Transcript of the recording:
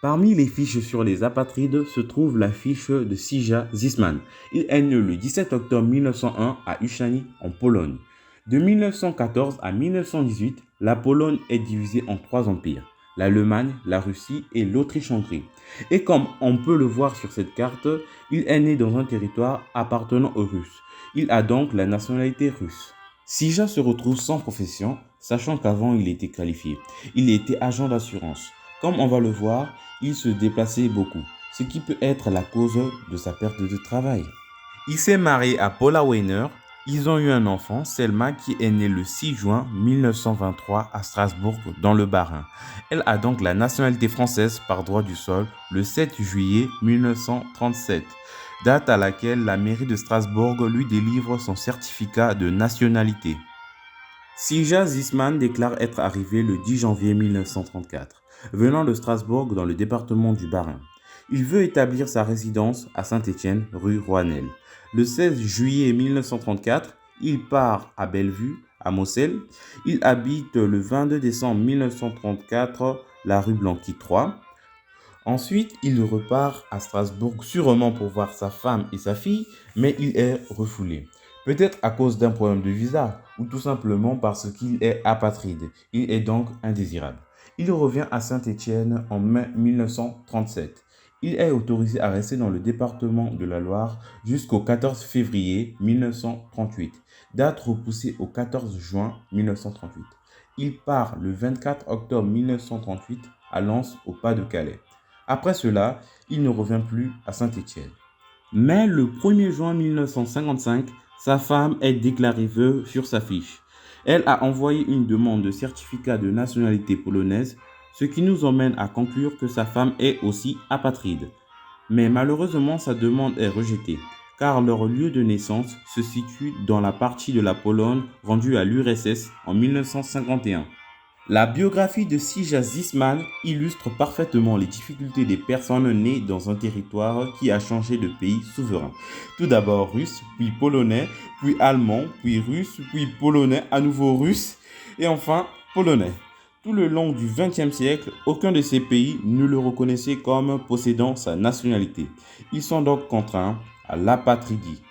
Parmi les fiches sur les apatrides se trouve la fiche de Sija Zisman. Il est né le 17 octobre 1901 à Uszany, en Pologne. De 1914 à 1918, la Pologne est divisée en trois empires, l'Allemagne, la Russie et l'Autriche-Hongrie. Et comme on peut le voir sur cette carte, il est né dans un territoire appartenant aux Russes. Il a donc la nationalité russe. Sija se retrouve sans profession, sachant qu'avant il était qualifié. Il était agent d'assurance. Comme on va le voir, il se déplaçait beaucoup, ce qui peut être la cause de sa perte de travail. Il s'est marié à Paula Weiner. Ils ont eu un enfant, Selma, qui est née le 6 juin 1923 à Strasbourg, dans le Bas-Rhin. Elle a donc la nationalité française par droit du sol le 7 juillet 1937, date à laquelle la mairie de Strasbourg lui délivre son certificat de nationalité. Sija Zisman déclare être arrivé le 10 janvier 1934, venant de Strasbourg dans le département du Bas-Rhin. Il veut établir sa résidence à Saint-Étienne, rue Roanel. Le 16 juillet 1934, il part à Bellevue, à Moselle. Il habite le 22 décembre 1934, la rue Blanqui 3. Ensuite, il repart à Strasbourg, sûrement pour voir sa femme et sa fille, mais il est refoulé. Peut-être à cause d'un problème de visa, ou tout simplement parce qu'il est apatride. Il est donc indésirable. Il revient à Saint-Étienne en mai 1937. Il est autorisé à rester dans le département de la Loire jusqu'au 14 février 1938, date repoussée au 14 juin 1938. Il part le 24 octobre 1938 à Lens, au Pas-de-Calais. Après cela, il ne revient plus à Saint-Étienne. Mais le 1er juin 1955, sa femme est déclarée veuve sur sa fiche. Elle a envoyé une demande de certificat de nationalité polonaise, ce qui nous emmène à conclure que sa femme est aussi apatride. Mais malheureusement, sa demande est rejetée, car leur lieu de naissance se situe dans la partie de la Pologne rendue à l'URSS en 1951. La biographie de Sija Zisman illustre parfaitement les difficultés des personnes nées dans un territoire qui a changé de pays souverain. Tout d'abord russe, puis polonais, puis allemand, puis russe, puis polonais, à nouveau russe, et enfin polonais. Tout le long du XXe siècle, aucun de ces pays ne le reconnaissait comme possédant sa nationalité. Ils sont donc contraints à l'apatridie.